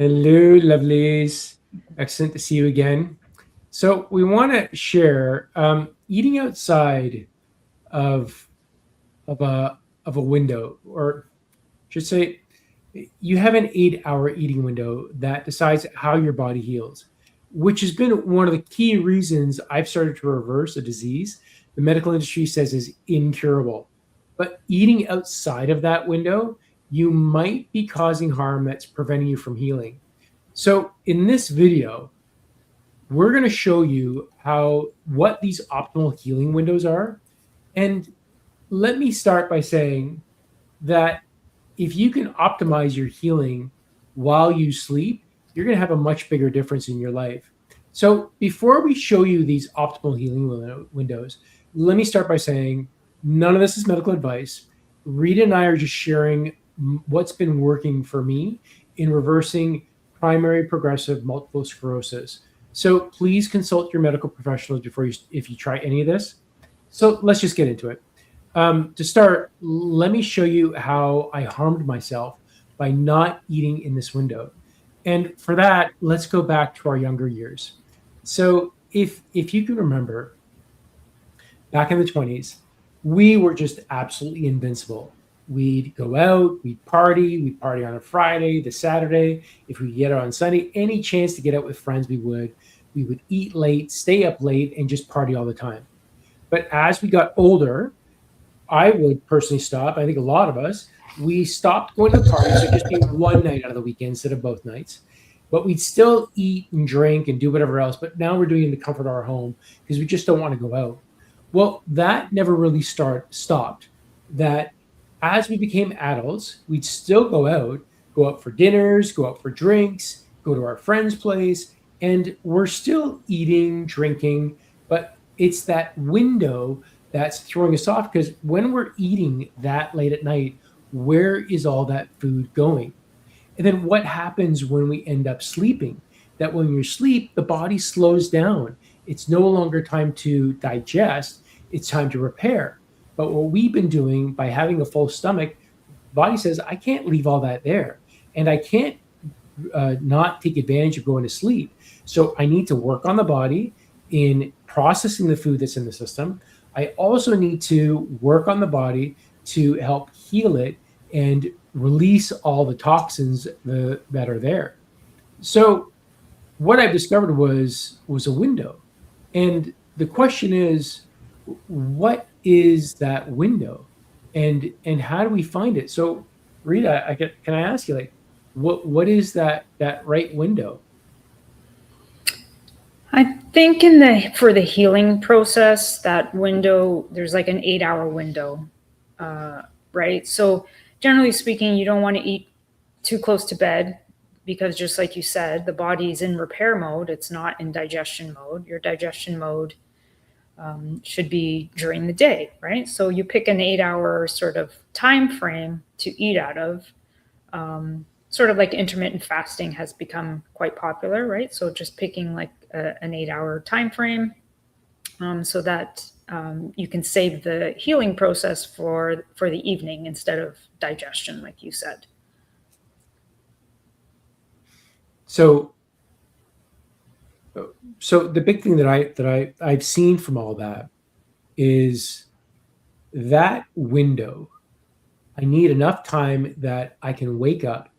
Hello, lovelies. Excellent to see you again. So, we want to share eating outside of of a of a window, or should say, you have an 8-hour eating window that decides how your body heals, which has been one of the key reasons I've started to reverse a disease the medical industry says is incurable. But eating outside of that window, you might be causing harm that's preventing you from healing. So in this video, we're going to show you how what these optimal healing windows are. And let me start by saying that if you can optimize your healing while you sleep, you're going to have a much bigger difference in your life. So before we show you these optimal healing windows, let me start by saying none of this is medical advice. Rita and I are just sharing what's been working for me in reversing primary progressive multiple sclerosis. So please consult your medical professionals before if you try any of this. So let's just get into it. To start, let me show you how I harmed myself by not eating in this window. And for that, let's go back to our younger years. So if you can remember, back in the 20s, we were just absolutely invincible. We'd go out, we'd party on a Friday, the Saturday. If we get out on Sunday, any chance to get out with friends, we would. We would eat late, stay up late, and just party all the time. But as we got older, I would personally stop. I think a lot of us, we stopped going to the parties. So just be one night out of the weekend instead of both nights. But we'd still eat and drink and do whatever else. But now we're doing it in the comfort of our home because we just don't want to go out. Well, that never really stopped. That as we became adults, we'd still go out for dinners, go out for drinks, go to our friend's place, and we're still eating, drinking, but it's that window that's throwing us off because when we're eating that late at night, where is all that food going? And then what happens when we end up sleeping? That when you sleep, the body slows down. It's no longer time to digest, it's time to repair. But what we've been doing by having a full stomach, body says, I can't leave all that there. And I can't not take advantage of going to sleep. So I need to work on the body in processing the food that's in the system. I also need to work on the body to help heal it and release all the toxins that are there. So what I've discovered was a window. And the question is, what is that window? And how do we find it? So Rita, can I ask you, like, what is that right window? I think for the healing process, that window, there's like an 8-hour window, right? So generally speaking, you don't want to eat too close to bed because just like you said, the body's in repair mode. It's not in digestion mode. Your digestion mode should be during the day, right? So you pick an 8-hour sort of time frame to eat out of. Sort of like intermittent fasting has become quite popular, right? So just picking like an 8-hour time frame so that you can save the healing process for the evening instead of digestion, like you said. So the big thing that I've seen from all that is that window. I need enough time that I can wake up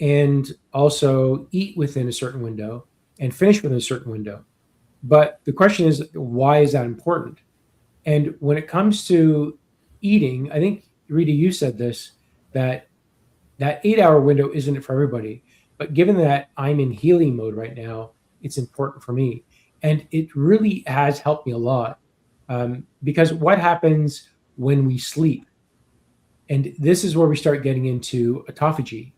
and also eat within a certain window and finish within a certain window. But the question is, why is that important? And when it comes to eating, I think Rita, you said this, that 8-hour window isn't for everybody. But given that I'm in healing mode right now, it's important for me. And it really has helped me a lot. Because what happens when we sleep? And this is where we start getting into autophagy,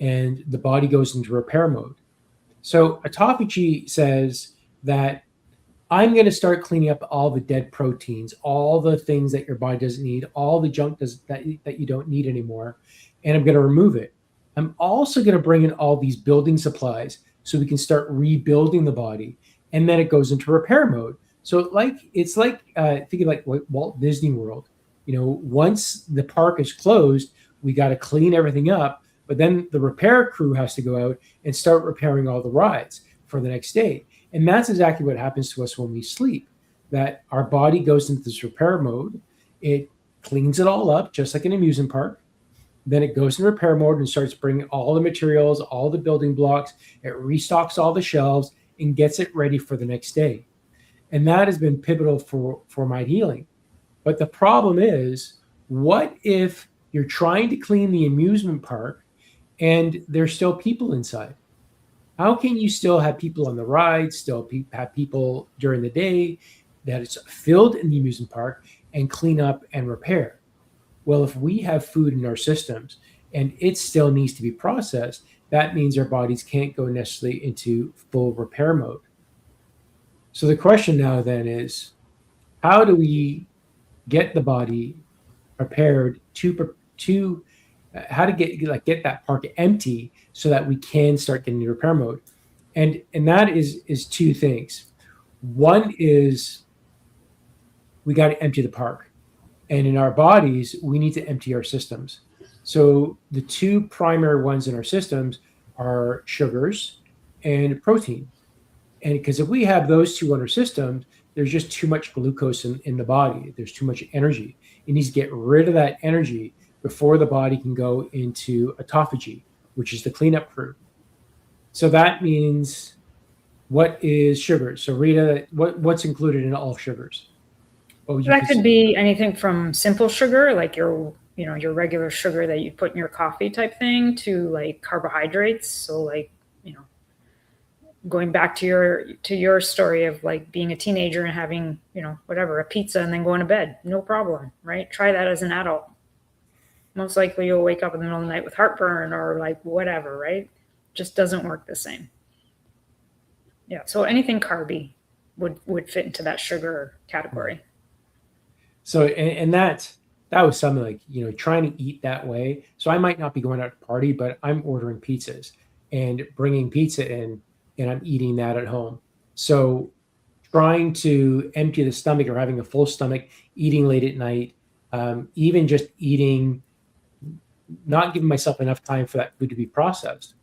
and the body goes into repair mode. So autophagy says that I'm going to start cleaning up all the dead proteins, all the things that your body doesn't need, all the junk that you don't need anymore, and I'm going to remove it. I'm also going to bring in all these building supplies so we can start rebuilding the body, and then it goes into repair mode. So it's like thinking like Walt Disney World. Once the park is closed, we got to clean everything up. But then the repair crew has to go out and start repairing all the rides for the next day. And that's exactly what happens to us when we sleep, that our body goes into this repair mode. It cleans it all up, just like an amusement park. Then it goes in repair mode and starts bringing all the materials, all the building blocks. It restocks all the shelves and gets it ready for the next day. And that has been pivotal for my healing. But the problem is, what if you're trying to clean the amusement park and there's still people inside? How can you still have people on the ride, still have people during the day that it's filled in the amusement park and clean up and repair? Well, if we have food in our systems and it still needs to be processed, that means our bodies can't go necessarily into full repair mode. So the question now then is, how do we get the body prepared to how to get that park empty so that we can start getting into repair mode? And that is two things. One is we got to empty the park. And in our bodies, we need to empty our systems. So the two primary ones in our systems are sugars and protein. And because if we have those two in our systems, there's just too much glucose in the body. There's too much energy. It needs to get rid of that energy before the body can go into autophagy, which is the cleanup crew. So that means, what is sugar? So Rita, what's included in all sugars? That could be anything from simple sugar, like your regular sugar that you put in your coffee type thing, to like carbohydrates. So like, going back to your story of like being a teenager and having, whatever, a pizza and then going to bed, no problem, right? Try that as an adult. Most likely you'll wake up in the middle of the night with heartburn or like whatever, right? Just doesn't work the same. Yeah. So anything carby would fit into that sugar category. So, and that was something like, trying to eat that way. So I might not be going out to party, but I'm ordering pizzas and bringing pizza in, and I'm eating that at home. So trying to empty the stomach or having a full stomach, eating late at night, even just eating, not giving myself enough time for that food to be processed.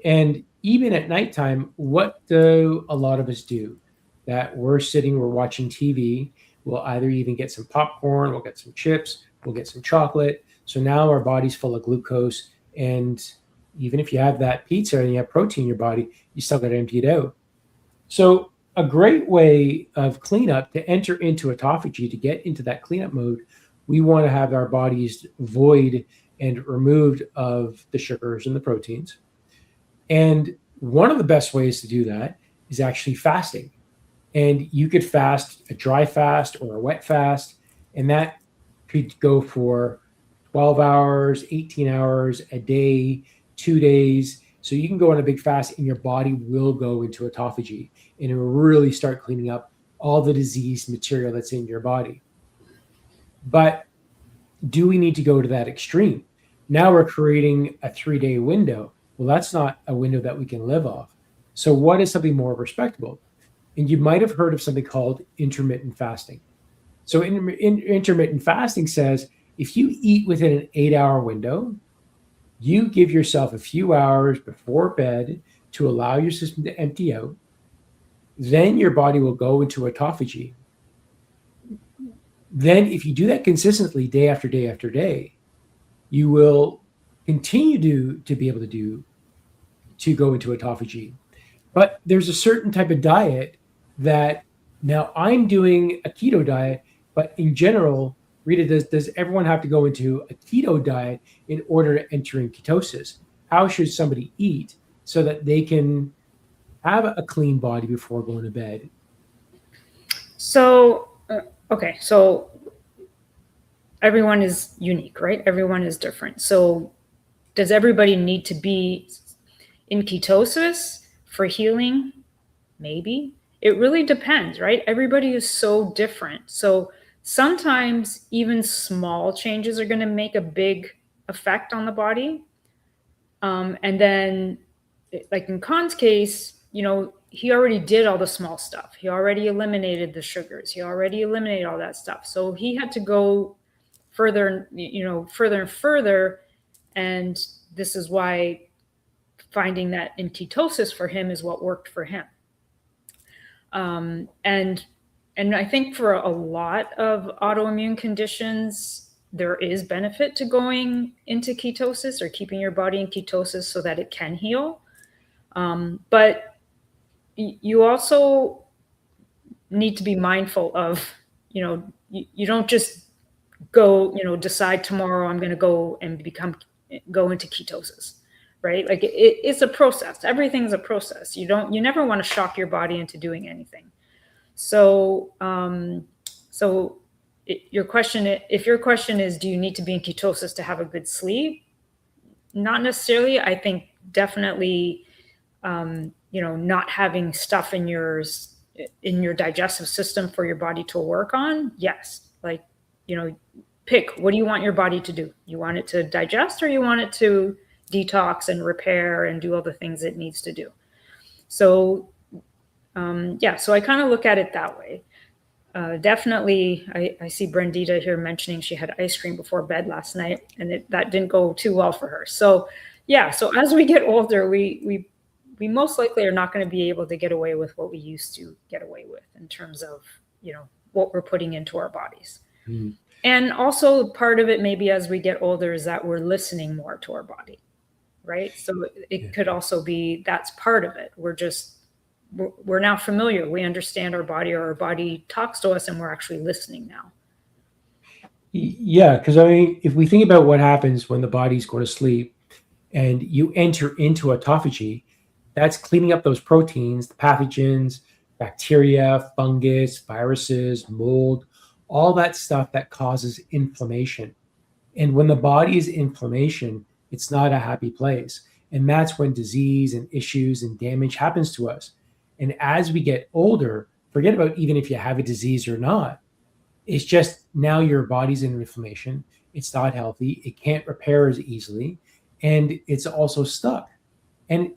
And even at nighttime, what do a lot of us do? That we're watching TV. We'll either even get some popcorn, we'll get some chips, we'll get some chocolate. So now our body's full of glucose. And even if you have that pizza and you have protein in your body, you still got to empty it out. So a great way of cleanup, to enter into autophagy, to get into that cleanup mode, we want to have our bodies void and removed of the sugars and the proteins. And one of the best ways to do that is actually fasting. And you could fast a dry fast or a wet fast, and that could go for 12 hours, 18 hours, a day, 2 days. So you can go on a big fast and your body will go into autophagy, and it will really start cleaning up all the disease material that's in your body. But do we need to go to that extreme? Now we're creating a 3-day window. Well, that's not a window that we can live off. So what is something more respectable? And you might have heard of something called intermittent fasting. So intermittent fasting says, if you eat within an 8-hour window, you give yourself a few hours before bed to allow your system to empty out. Then your body will go into autophagy. Then if you do that consistently day after day after day, you will continue to be able to go into autophagy. But there's a certain type of diet that, now I'm doing a keto diet, but in general, Rita, does everyone have to go into a keto diet in order to enter in ketosis? How should somebody eat so that they can have a clean body before going to bed? So, okay. So everyone is unique, right? Everyone is different. So does everybody need to be in ketosis for healing? Maybe. It really depends, right? Everybody is so different. So sometimes even small changes are going to make a big effect on the body. And then, like in Khan's case, he already did all the small stuff. He already eliminated the sugars. He already eliminated all that stuff. So he had to go further, further and further And this is why finding that in ketosis for him is what worked for him. And I think for a lot of autoimmune conditions, there is benefit to going into ketosis or keeping your body in ketosis so that it can heal. But you also need to be mindful of, you don't just go, decide tomorrow I'm going to go and go into ketosis, right? Like it's a process. Everything's a process. You never want to shock your body into doing anything. So, if your question is, do you need to be in ketosis to have a good sleep? Not necessarily. I think definitely, not having stuff in your digestive system for your body to work on. Yes. Like, pick, what do you want your body to do? You want it to digest, or you want it to detox and repair and do all the things it needs to do? So, so I kind of look at it that way. Definitely, I see Brendita here mentioning she had ice cream before bed last night, and that didn't go too well for her. So, so as we get older, we most likely are not going to be able to get away with what we used to get away with in terms of, what we're putting into our bodies. Mm. And also part of it, maybe as we get older, is that we're listening more to our body, right? So it could also be, that's part of it. We're now familiar. We understand our body, or our body talks to us, and we're actually listening now. Yeah, because if we think about what happens when the body's going to sleep and you enter into autophagy, that's cleaning up those proteins, the pathogens, bacteria, fungus, viruses, mold, all that stuff that causes inflammation. And when the body is in inflammation, it's not a happy place. And that's when disease and issues and damage happens to us. And as we get older, forget about even if you have a disease or not. It's just now your body's in inflammation. It's not healthy. It can't repair as easily. And it's also stuck. And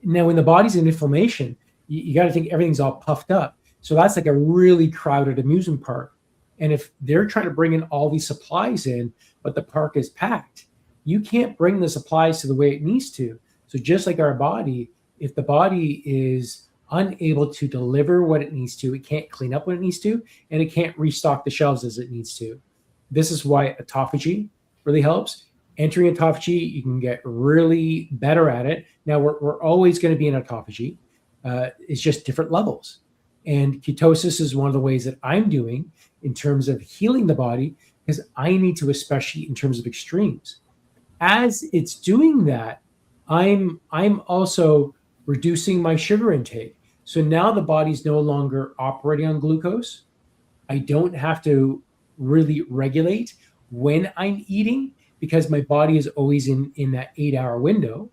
now when the body's in inflammation, you got to think everything's all puffed up. So that's like a really crowded amusement park. And if they're trying to bring in all these supplies in, but the park is packed, you can't bring the supplies to the way it needs to. So just like our body, if the body is unable to deliver what it needs to, it can't clean up what it needs to, and it can't restock the shelves as it needs to. This is why autophagy really helps. Entering autophagy, you can get really better at it. Now, we're always going to be in autophagy. It's just different levels. And ketosis is one of the ways that I'm doing in terms of healing the body, because I need to, especially in terms of extremes. As it's doing that, I'm also reducing my sugar intake. So now the body's no longer operating on glucose. I don't have to really regulate when I'm eating, because my body is always in that 8-hour window.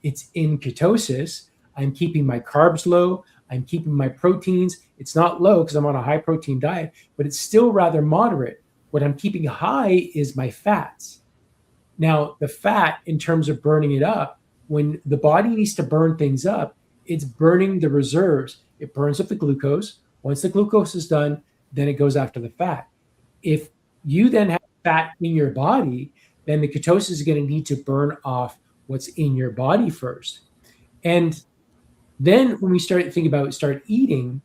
It's in ketosis. I'm keeping my carbs low. I'm keeping my proteins. It's not low because I'm on a high protein diet, but it's still rather moderate. What I'm keeping high is my fats. Now, the fat, in terms of burning it up, when the body needs to burn things up, it's burning the reserves. It burns up the glucose. Once the glucose is done, then it goes after the fat. If you then have fat in your body, then the ketosis is going to need to burn off what's in your body first. And then when we start eating,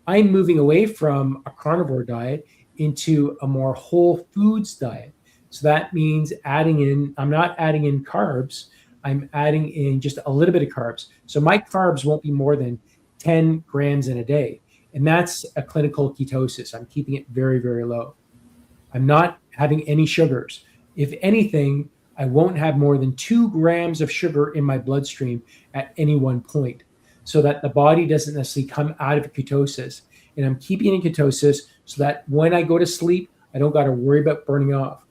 I'm moving away from a carnivore diet into a more whole foods diet. So that means I'm not adding in carbs. I'm adding in just a little bit of carbs. So my carbs won't be more than 10 grams in a day. And that's a clinical ketosis. I'm keeping it very, very low. I'm not having any sugars. If anything, I won't have more than 2 grams of sugar in my bloodstream at any one point, so that the body doesn't necessarily come out of ketosis. And I'm keeping it in ketosis so that when I go to sleep, I don't got to worry about burning off.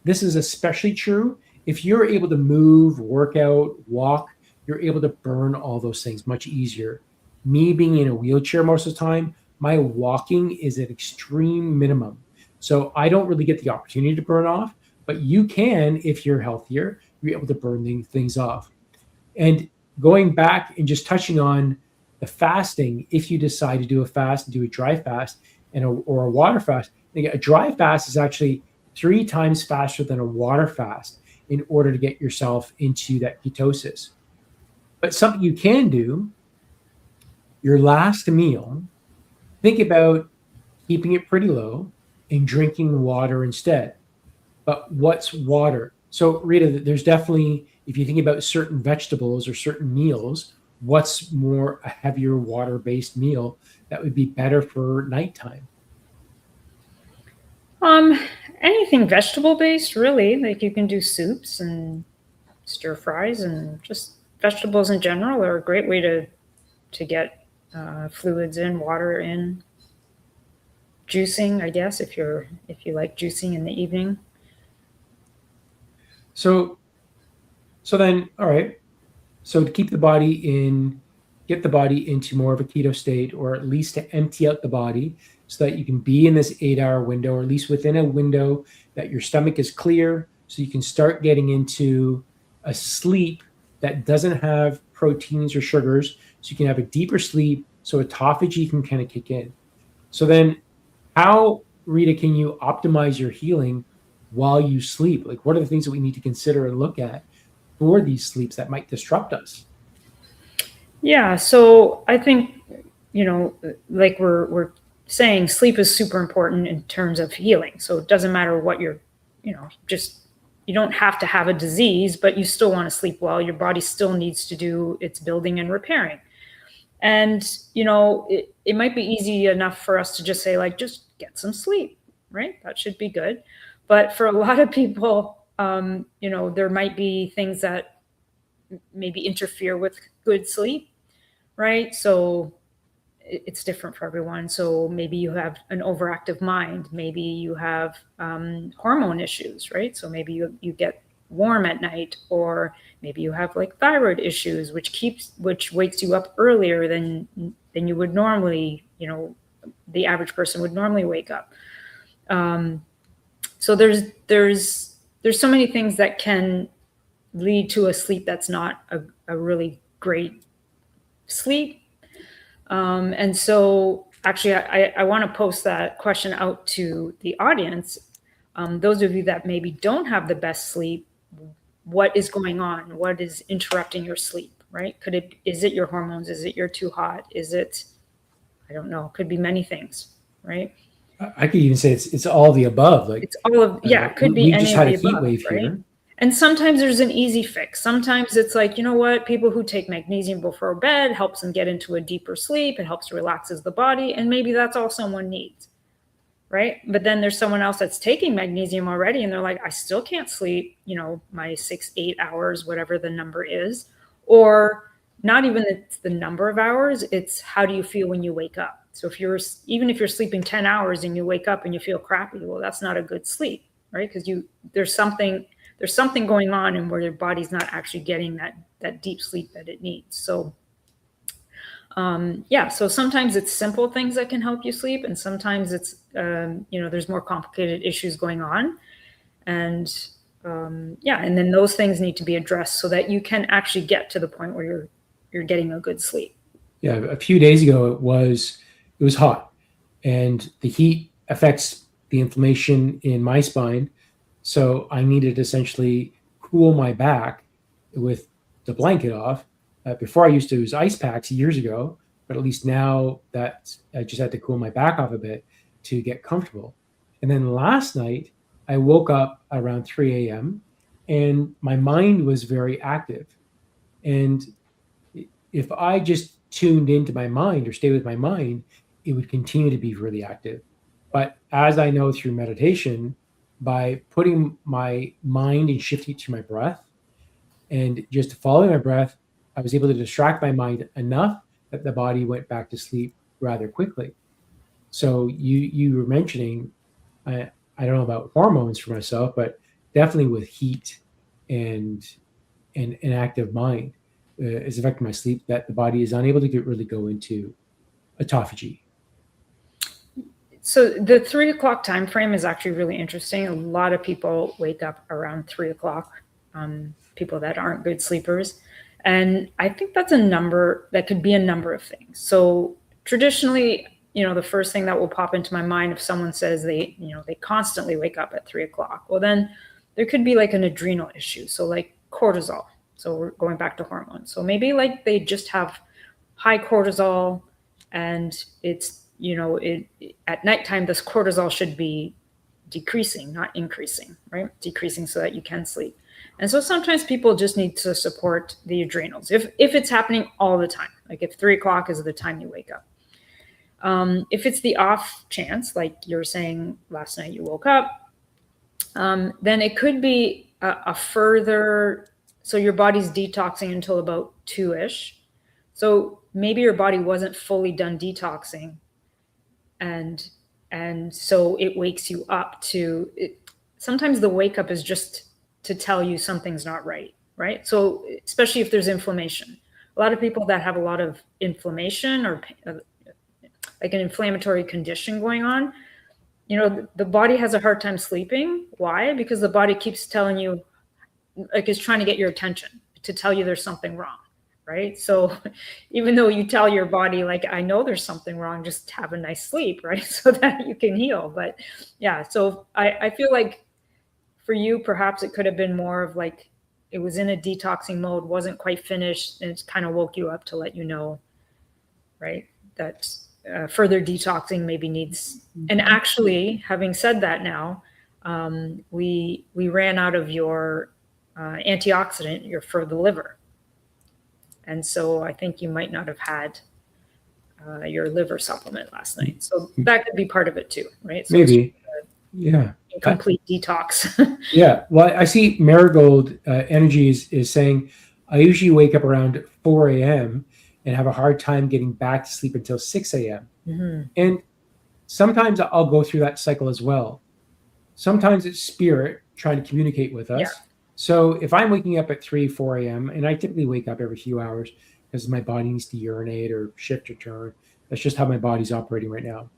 This is especially true if you're able to move, work out, walk, you're able to burn all those things much easier. Me being in a wheelchair most of the time, my walking is at extreme minimum. So I don't really get the opportunity to burn off, but you can, if you're healthier, you're able to burn things off. And going back and just touching on the fasting, if you decide to do a fast and do a dry fast or a water fast, a dry fast is actually 3 times faster than a water fast. in order to get yourself into that ketosis. But something you can do, your last meal, think about keeping it pretty low and drinking water instead. But what's water? So, Rita, there's definitely, if you think about certain vegetables or certain meals, what's more a heavier water based meal that would be better for nighttime? Um, Anything vegetable based, really. Like you can do soups and stir fries, and just vegetables in general are a great way to get fluids in, water in. Juicing, I guess, if you like juicing in the evening. So, so then, all right. So to keep the body in, get the body into more of a keto state, or at least to empty out the body so that you can be in this 8 hour window, or at least within a window that your stomach is clear, so you can start getting into a sleep that doesn't have proteins or sugars, so you can have a deeper sleep so autophagy can kind of kick in. So then, how, Rita, can you optimize your healing while you sleep? Like, what are the things that we need to consider and look at for these sleeps that might disrupt us? Yeah, so I think, like we're saying, sleep is super important in terms of healing. So it doesn't matter what you're, just you don't have to have a disease, but you still want to sleep well. Your body still needs to do its building and repairing. And, it might be easy enough for us to just say, like, just get some sleep, right? That should be good. But for a lot of people, there might be things that maybe interfere with good sleep, right? So it's different for everyone. So maybe you have an overactive mind. Maybe you have hormone issues, right? So maybe you get warm at night, or maybe you have like thyroid issues, which wakes you up earlier than you would normally, the average person would normally wake up. So there's so many things that can lead to a sleep that's not a really great sleep. And so actually, I want to post that question out to the audience. Those of you that maybe don't have the best sleep, what is going on? What is interrupting your sleep, right? Is it your hormones? Is it you're too hot? Is it, I don't know, could be many things, right? I could even say it's all the above. Like, It's all of, yeah, it could be we just any of had a the heat above, wave right? here. And sometimes there's an easy fix. Sometimes it's like, you know what, people who take magnesium before bed helps them get into a deeper sleep. It helps relaxes the body. And maybe that's all someone needs, right? But then there's someone else that's taking magnesium already, and they're like, I still can't sleep, my 6, 8 hours, whatever the number is. Or not even the number of hours, it's how do you feel when you wake up? So even if you're sleeping 10 hours and you wake up and you feel crappy, well, that's not a good sleep, right? Because there's something going on and where your body's not actually getting that deep sleep that it needs. So so sometimes it's simple things that can help you sleep, and sometimes it's there's more complicated issues going on, and and then those things need to be addressed so that you can actually get to the point where you're getting a good sleep. Yeah, a few days ago it was hot, and the heat affects the inflammation in my spine. So I needed to essentially cool my back with the blanket off. Before I used to use ice packs years ago, but at least now that I just had to cool my back off a bit to get comfortable. And then last night, I woke up around 3 a.m. and my mind was very active. And if I just tuned into my mind or stay with my mind, it would continue to be really active. But as I know through meditation, by putting my mind and shifting it to my breath and just following my breath, I was able to distract my mind enough that the body went back to sleep rather quickly. So you were mentioning, I don't know about hormones for myself, but definitely with heat and an active mind is affecting my sleep, that the body is unable to really go into autophagy. So the 3 o'clock time frame is actually really interesting. A lot of people wake up around 3 o'clock, people that aren't good sleepers. And I think that could be a number of things. So traditionally, the first thing that will pop into my mind if someone says they constantly wake up at 3 o'clock, well, then there could be like an adrenal issue. So like cortisol. So we're going back to hormones. So maybe like they just have high cortisol, and it's, at nighttime, this cortisol should be decreasing, not increasing, right? Decreasing so that you can sleep. And so sometimes people just need to support the adrenals if it's happening all the time, like if 3 o'clock is the time you wake up. If it's the off chance, like you were saying last night you woke up, then it could be a further, so your body's detoxing until about 2-ish. So maybe your body wasn't fully done detoxing, and so it wakes you up to it. Sometimes the wake up is just to tell you something's not right, right? So especially if there's inflammation. A lot of people that have a lot of inflammation or like an inflammatory condition going on, the body has a hard time sleeping. Why? Because the body keeps telling you, like it's trying to get your attention to tell you there's something wrong, right? So even though you tell your body, like, I know there's something wrong, just have a nice sleep, right? So that you can heal. But yeah, so I feel like for you, perhaps it could have been more of like, it was in a detoxing mode, wasn't quite finished, and it's kind of woke you up to let you know, right, that further detoxing maybe needs. And actually, having said that now, we ran out of your antioxidant for the liver. And so I think you might not have had your liver supplement last night. So that could be part of it too, right? So Maybe. Yeah. Complete detox. Yeah. Well, I see Marigold Energies is saying, I usually wake up around 4 a.m. and have a hard time getting back to sleep until 6 a.m. Mm-hmm. And sometimes I'll go through that cycle as well. Sometimes it's spirit trying to communicate with us. Yeah. So if I'm waking up at 3, 4 a.m., and I typically wake up every few hours because my body needs to urinate or shift or turn. That's just how my body's operating right now.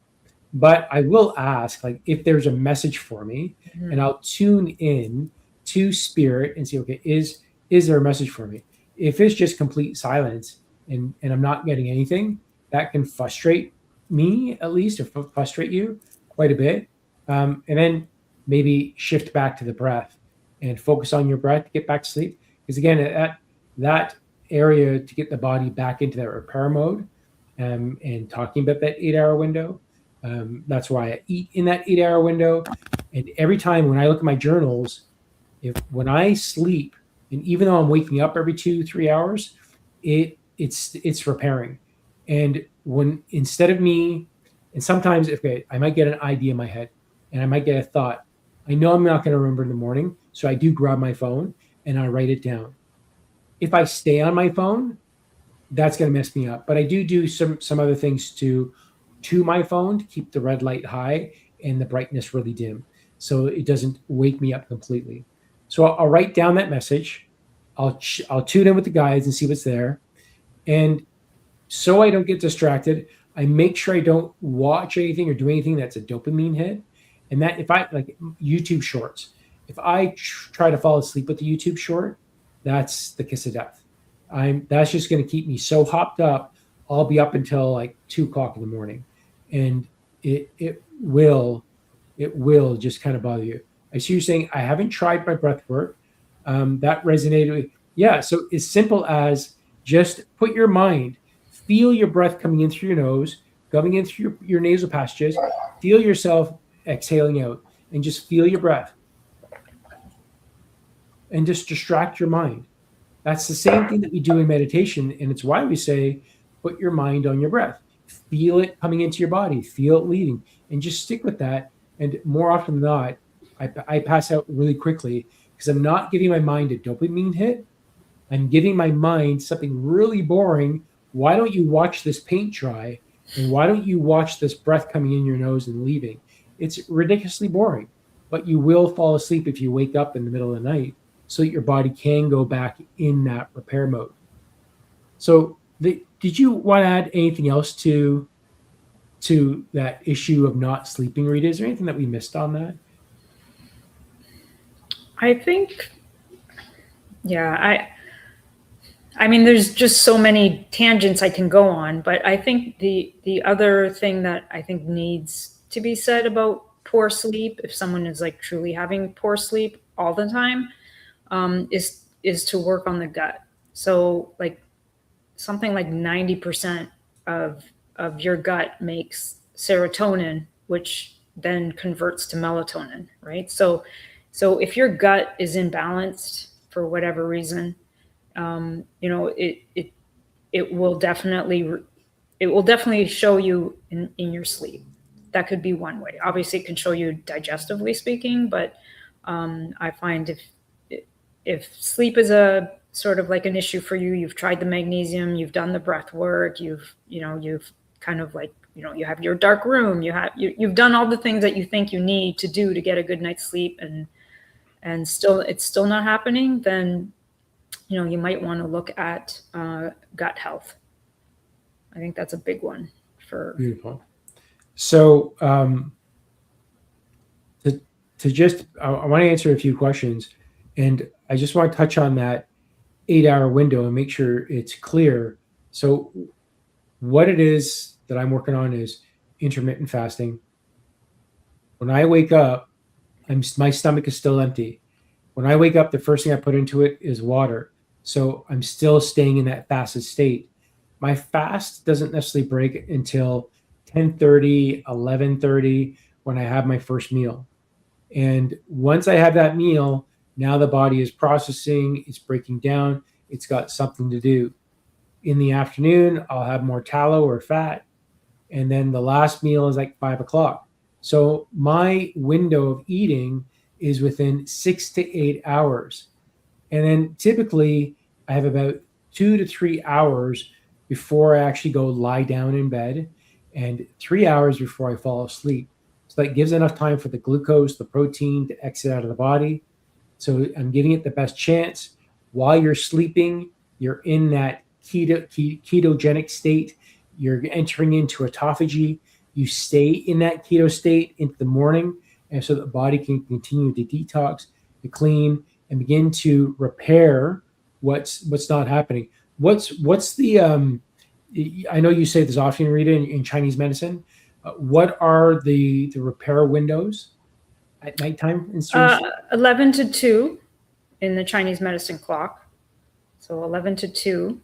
But I will ask, like, if there's a message for me, mm-hmm. and I'll tune in to spirit and see, okay, is there a message for me? If it's just complete silence and I'm not getting anything, that can frustrate me at least, or frustrate you quite a bit. And then maybe shift back to the breath and focus on your breath to get back to sleep. Because again, that area to get the body back into that repair mode, and talking about that 8-hour window, that's why I eat in that 8-hour window. And every time when I look at my journals, when I sleep, and even though I'm waking up every 2-3 hours, it's repairing. And when instead of me, and sometimes I might get an idea in my head, and I might get a thought. I know I'm not going to remember in the morning, so I do grab my phone and I write it down. If I stay on my phone, that's going to mess me up. But I do some other things to my phone to keep the red light high and the brightness really dim, so it doesn't wake me up completely. So I'll write down that message. I'll tune in with the guides and see what's there. And so I don't get distracted, I make sure I don't watch anything or do anything that's a dopamine hit. And that if I like YouTube shorts, if I try to fall asleep with the YouTube short, that's the kiss of death. That's just going to keep me so hopped up. I'll be up until like 2 o'clock in the morning, and it will just kind of bother you. I see you saying, I haven't tried my breath work. That resonated with, yeah. So as simple as just put your mind, feel your breath coming in through your nose, coming in through your nasal passages, feel yourself exhaling out, and just feel your breath. And just distract your mind. That's the same thing that we do in meditation, and it's why we say, put your mind on your breath. Feel it coming into your body, feel it leaving, and just stick with that. And more often than not, I pass out really quickly because I'm not giving my mind a dopamine hit. I'm giving my mind something really boring. Why don't you watch this paint dry? And why don't you watch this breath coming in your nose and leaving? It's ridiculously boring, but you will fall asleep if you wake up in the middle of the night, so that your body can go back in that repair mode. So did you want to add anything else to that issue of not sleeping, Rita? Is there anything that we missed on that? I think, yeah, I mean, there's just so many tangents I can go on, but I think the other thing that I think needs to be said about poor sleep, if someone is like truly having poor sleep, all the time, is to work on the gut. So like something like 90% of your gut makes serotonin, which then converts to melatonin, right? So if your gut is imbalanced for whatever reason, it will definitely show you in your sleep. That could be one way. Obviously, it can show you digestively speaking, but I find if sleep is a sort of like an issue for you, you've tried the magnesium, you've done the breath work, you've kind of like, you have your dark room, you've done all the things that you think you need to do to get a good night's sleep, and still it's still not happening, then you might want to look at gut health. I think that's a big one for. Beautiful. So I want to answer a few questions, and I just want to touch on that 8-hour window and make sure it's clear. So what it is that I'm working on is intermittent fasting. When I wake up, my stomach is still empty. When I wake up, the first thing I put into it is water. So I'm still staying in that fasted state. My fast doesn't necessarily break until 10:30, 11:30 when I have my first meal. And once I have that meal, now the body is processing, it's breaking down, it's got something to do. In the afternoon, I'll have more tallow or fat. And then the last meal is like 5 o'clock. So my window of eating is within 6 to 8 hours. And then typically I have about 2 to 3 hours before I actually go lie down in bed, and 3 hours before I fall asleep. So that gives enough time for the glucose, the protein to exit out of the body. So I'm giving it the best chance. While you're sleeping, you're in that ketogenic state. You're entering into autophagy. You stay in that keto state into the morning, and so the body can continue to detox, to clean, and begin to repair what's not happening. What's the I know you say this often, Rita, in Chinese medicine. What are the repair windows at nighttime in 11 to 2 in the Chinese medicine clock. So 11 to 2.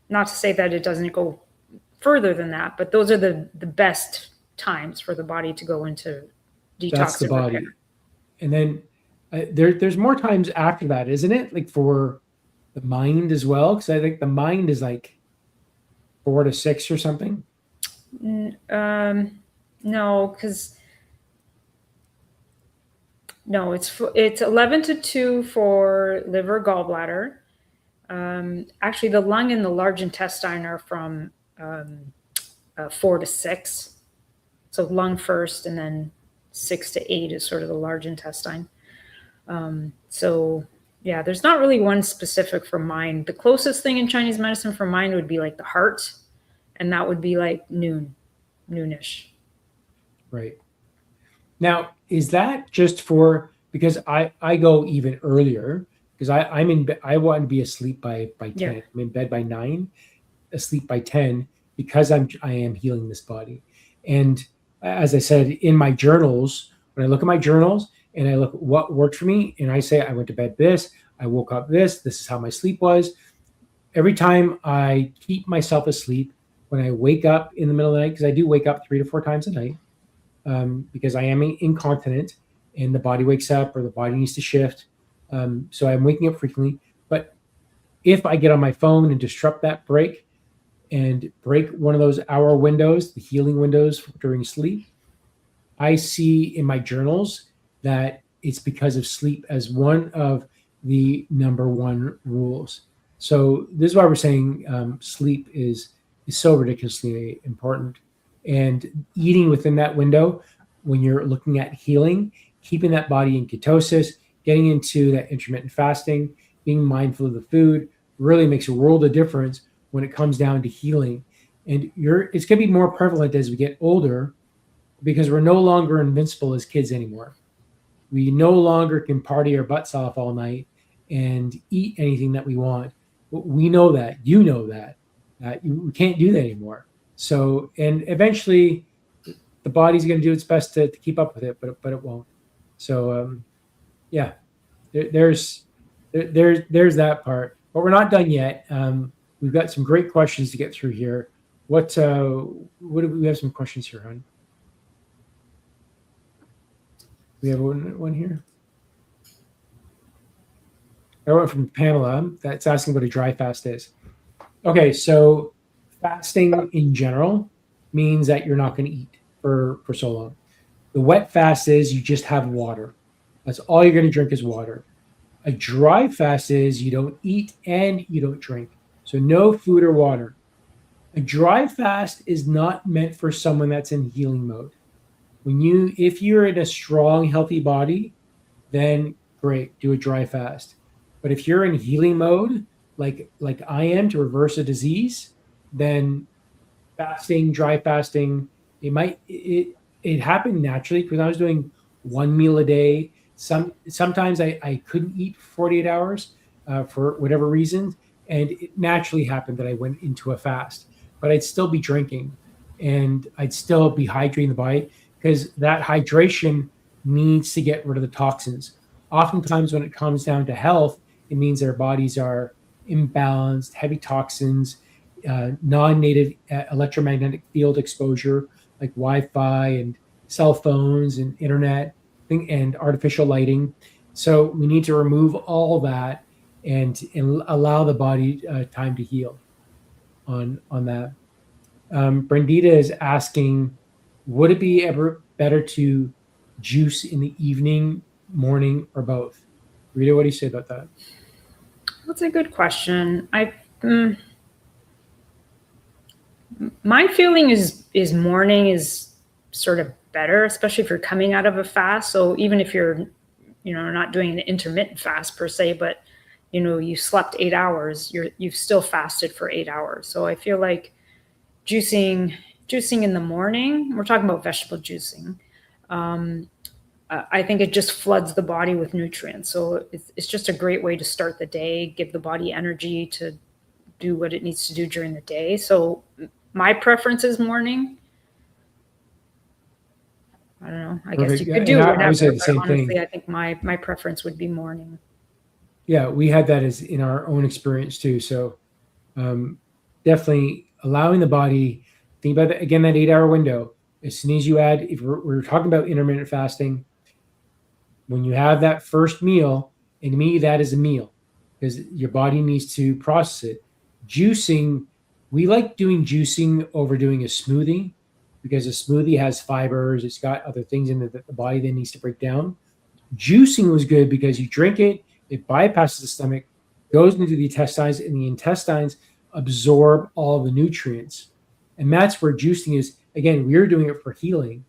Not to say that it doesn't go further than that, but those are the best times for the body to go into detox. That's the and body. repair. And then there's more times after that, isn't it? Like for the mind as well, because I think the mind is like 4 to 6 or something. No, because no, it's 11 to 2 for liver, gallbladder. Actually, the lung and the large intestine are from 4 to 6. So lung first, and then 6 to 8 is sort of the large intestine. So yeah, there's not really one specific for mind. The closest thing in Chinese medicine for mind would be like the heart, and that would be like noonish. Right. Now, is that just for, because I go even earlier, because I'm in bed, I want to be asleep by 10. Yeah. I'm in bed by 9, asleep by 10, because I am healing this body. And as I said in my journals, when I look at my journals and I look at what worked for me, and I say I went to bed this, I woke up this is how my sleep was. Every time I keep myself asleep, when I wake up in the middle of the night, because I do wake up 3 to 4 times a night, because I am incontinent and the body wakes up or the body needs to shift. So I'm waking up frequently. But if I get on my phone and disrupt that break and break one of those hour windows, the healing windows during sleep, I see in my journals that it's because of sleep as one of the number one rules. So this is why we're saying sleep is so ridiculously important. And eating within that window, when you're looking at healing, keeping that body in ketosis, getting into that intermittent fasting, being mindful of the food, really makes a world of difference when it comes down to healing. And it's going to be more prevalent as we get older, because we're no longer invincible as kids anymore. We no longer can party our butts off all night and eat anything that we want. We know that. You know that. We can't do that anymore. So, and eventually the body's going to do its best to keep up with it, but it won't. So Yeah, there's that part, but we're not done yet. We've got some great questions to get through here. What do we have? Some questions here, hon. We have one here. I went from Pamela that's asking what a dry fast is. Okay, so fasting in general means that you're not going to eat for so long. The wet fast is you just have water. That's all you're going to drink is water. A dry fast is you don't eat and you don't drink. So no food or water. A dry fast is not meant for someone that's in healing mode. If you're in a strong, healthy body, then great, do a dry fast. But if you're in healing mode, like I am to reverse a disease, then fasting, dry fasting, it happened naturally because I was doing one meal a day. Sometimes I couldn't eat for 48 hours for whatever reason, and it naturally happened that I went into a fast. But I'd still be drinking, and I'd still be hydrating the body because that hydration needs to get rid of the toxins. Oftentimes, when it comes down to health, it means our bodies are imbalanced, heavy toxins, non-native electromagnetic field exposure like Wi-Fi and cell phones and internet and artificial lighting. So we need to remove all that and allow the body time to heal on that. Brendita is asking, would it be ever better to juice in the evening, morning, or both? Rita, what do you say about that? That's a good question. My feeling is morning is sort of better, especially if you're coming out of a fast. So even if you're, not doing an intermittent fast per se, but you slept 8 hours, you've still fasted for 8 hours. So I feel like juicing in the morning, we're talking about vegetable juicing. I think it just floods the body with nutrients. So it's just a great way to start the day, give the body energy to do what it needs to do during the day. So my preference is morning. I don't know. I guess you could do whatever, I would say the but same honestly, thing. I think my preference would be morning. Yeah, we had that as in our own experience too. So definitely allowing the body, think about again, that 8-hour window. As soon as you add, if we're talking about intermittent fasting, when you have that first meal, and to me, that is a meal because your body needs to process it. Juicing, we like doing juicing over doing a smoothie because a smoothie has fibers, it's got other things in it that the body then needs to break down. Juicing was good because you drink it, it bypasses the stomach, goes into the intestines, and the intestines absorb all the nutrients. And that's where juicing is. Again, we were doing it for healing,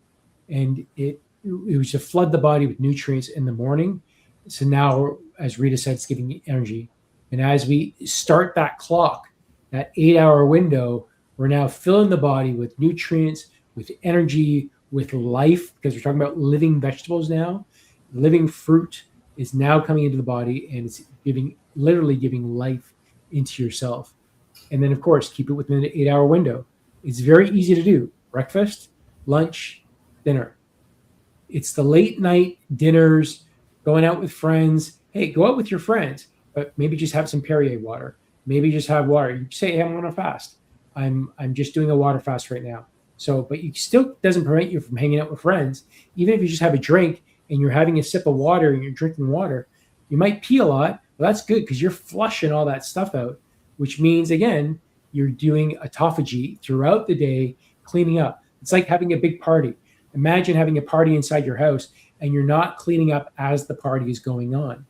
and it was to flood the body with nutrients in the morning. So now, as Rita said, it's giving you energy. And as we start that clock, that 8-hour window, we're now filling the body with nutrients, with energy, with life, because we're talking about living vegetables now. Living fruit is now coming into the body, and it's literally giving life into yourself. And then, of course, keep it within an 8-hour window. It's very easy to do. Breakfast, lunch, dinner. It's the late night dinners, going out with friends. Hey, go out with your friends, but maybe just have some Perrier water. Maybe just have water. You say, hey, I'm on a fast. I'm just doing a water fast right now. So, but it still doesn't prevent you from hanging out with friends. Even if you just have a drink and you're having a sip of water and you're drinking water, you might pee a lot. Well, that's good because you're flushing all that stuff out, which means, again, you're doing autophagy throughout the day, cleaning up. It's like having a big party. Imagine having a party inside your house and you're not cleaning up as the party is going on.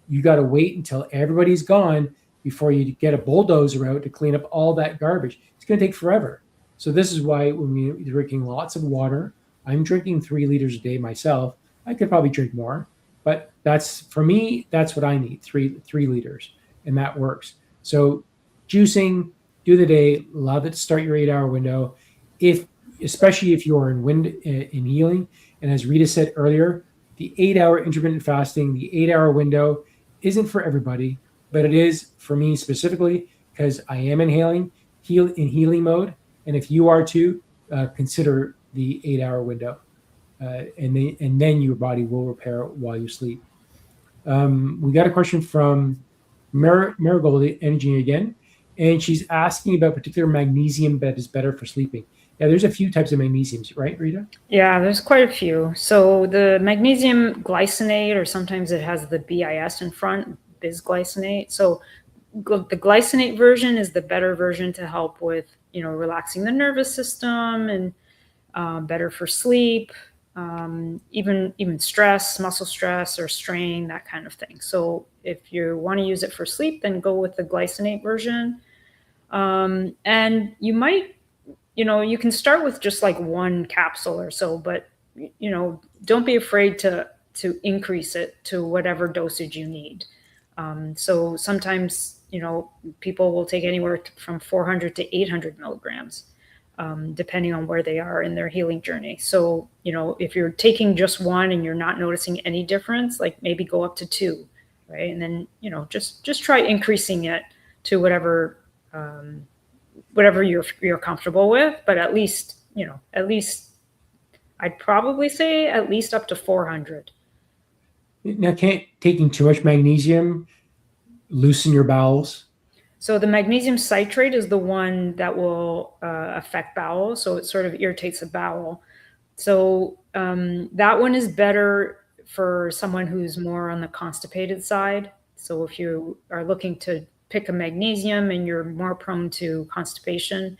You got to wait until everybody's gone before you get a bulldozer out to clean up all that garbage. It's going to take forever. So this is why when we're drinking lots of water, I'm drinking 3 liters a day myself. I could probably drink more, but that's for me, that's what I need, 3 liters, and that works. So juicing, do the day, allow it to start your 8-hour window. Especially if you're in healing, and as Rita said earlier, the 8-hour intermittent fasting, the 8-hour window isn't for everybody, but it is for me specifically because I am in healing mode. And if you are too, consider the 8-hour window, and then your body will repair while you sleep. We got a question from Marigold Energy again, and she's asking about particular magnesium that is better for sleeping. Yeah, there's a few types of magnesiums, right, Rita? Yeah, there's quite a few. So the magnesium glycinate, or sometimes it has the BIS in front, bisglycinate. So the glycinate version is the better version to help with, relaxing the nervous system and better for sleep, even stress, muscle stress or strain, that kind of thing. So if you want to use it for sleep, then go with the glycinate version. And you might, you can start with just like one capsule or so, but don't be afraid to increase it to whatever dosage you need. So sometimes, people will take anywhere from 400 to 800 milligrams, depending on where they are in their healing journey. So, if you're taking just one and you're not noticing any difference, like maybe go up to 2, right? And then, just try increasing it to whatever you're comfortable with, but at least I'd probably say at least up to 400. Now, can't taking too much magnesium loosen your bowels? So the magnesium citrate is the one that will affect bowel. So it sort of irritates the bowel. So that one is better for someone who's more on the constipated side. So if you are looking to pick a magnesium and you're more prone to constipation,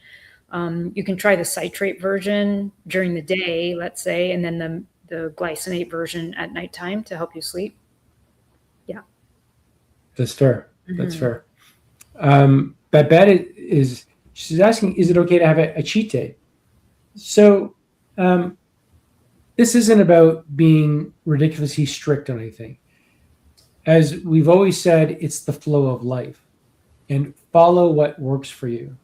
you can try the citrate version during the day, let's say, and then the glycinate version at nighttime to help you sleep. Yeah. That's fair. That's fair. Babette she's asking, is it okay to have a cheat day? So this isn't about being ridiculously strict on anything. As we've always said, it's the flow of life, and follow what works for you.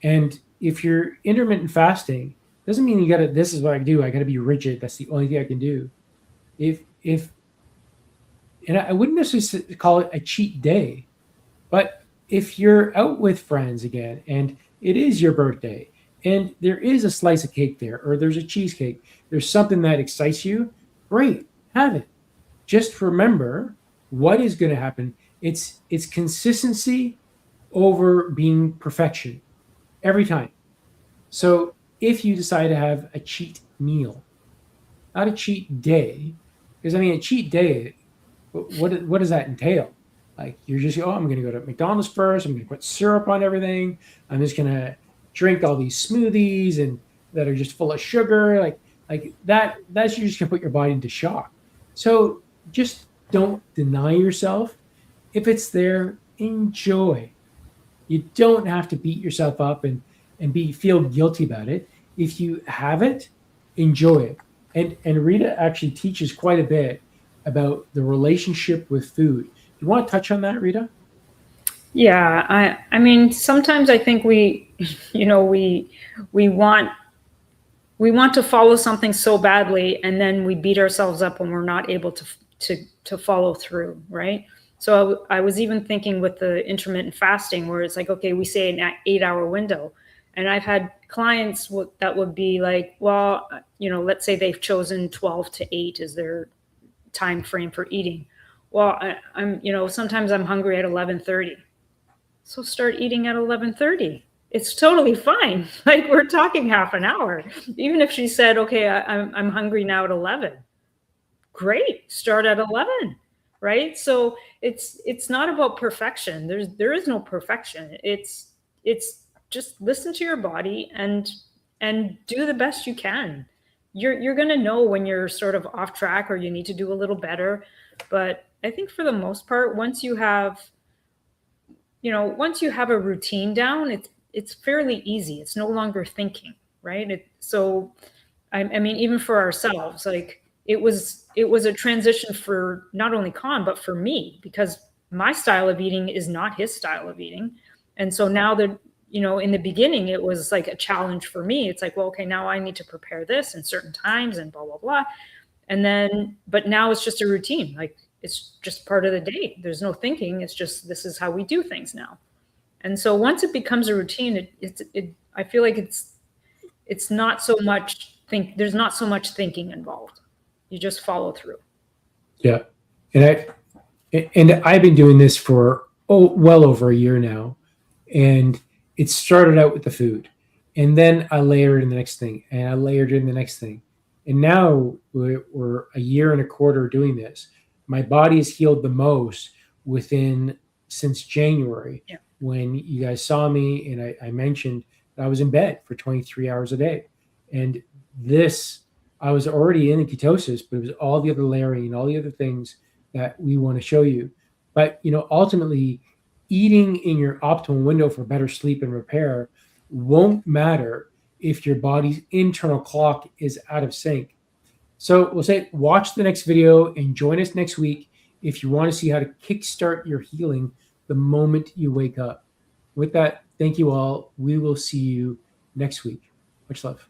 And if you're intermittent fasting, doesn't mean you gotta, this is what I do, I gotta be rigid, that's the only thing I can do. If and I wouldn't necessarily call it a cheat day, but if you're out with friends again and it is your birthday and there is a slice of cake there or there's a cheesecake, there's something that excites you, great, have it. Just remember what is going to happen. It's consistency over being perfection every time. So if you decide to have a cheat meal, not a cheat day, because I mean a cheat day, what does that entail? Like you're just, I'm going to go to McDonald's first. I'm going to put syrup on everything. I'm just going to drink all these smoothies and that are just full of sugar. Like that. That's you're just going to put your body into shock. So just don't deny yourself. If it's there, enjoy. You don't have to beat yourself up and feel guilty about it. If you have it, enjoy it. And Rita actually teaches quite a bit about the relationship with food. You want to touch on that, Rita? Yeah, I mean, sometimes I think we want to follow something so badly, and then we beat ourselves up when we're not able to follow through, right? So I was even thinking with the intermittent fasting, where it's like, okay, we say an 8-hour window, and I've had clients that would be like, well, let's say they've chosen 12 to 8 as their time frame for eating. Well, I'm sometimes I'm hungry at 11:30. So start eating at 11:30. It's totally fine. Like we're talking half an hour. Even if she said, okay, I'm hungry now at 11. Great. Start at 11. Right? So it's not about perfection. There is no perfection. It's just listen to your body and do the best you can. You're going to know when you're sort of off track or you need to do a little better. But I think for the most part, once you have a routine down, it's fairly easy. It's no longer thinking, right? I mean, even for ourselves, like it was a transition for not only Con, but for me, because my style of eating is not his style of eating. And so now that, in the beginning, it was like a challenge for me. It's like, well, okay, now I need to prepare this in certain times and blah, blah, blah. And then, but now it's just a routine. Like it's just part of the day. There's no thinking. It's just, this is how we do things now. And so once it becomes a routine, I feel like it's not so much there's not so much thinking involved. You just follow through. Yeah. And And I've been doing this for well over a year now, and it started out with the food, and then I layered in the next thing, and I layered in the next thing, and now we're a year and a quarter doing this. My body has healed the most within since January, Yeah. when you guys saw me and I mentioned that I was in bed for 23 hours a day, and this I was already in ketosis, but it was all the other layering and all the other things that we want to show you. But ultimately, eating in your optimal window for better sleep and repair won't matter if your body's internal clock is out of sync. So we'll say watch the next video and join us next week if you want to see how to kickstart your healing the moment you wake up. With that, thank you all. We will see you next week. Much love.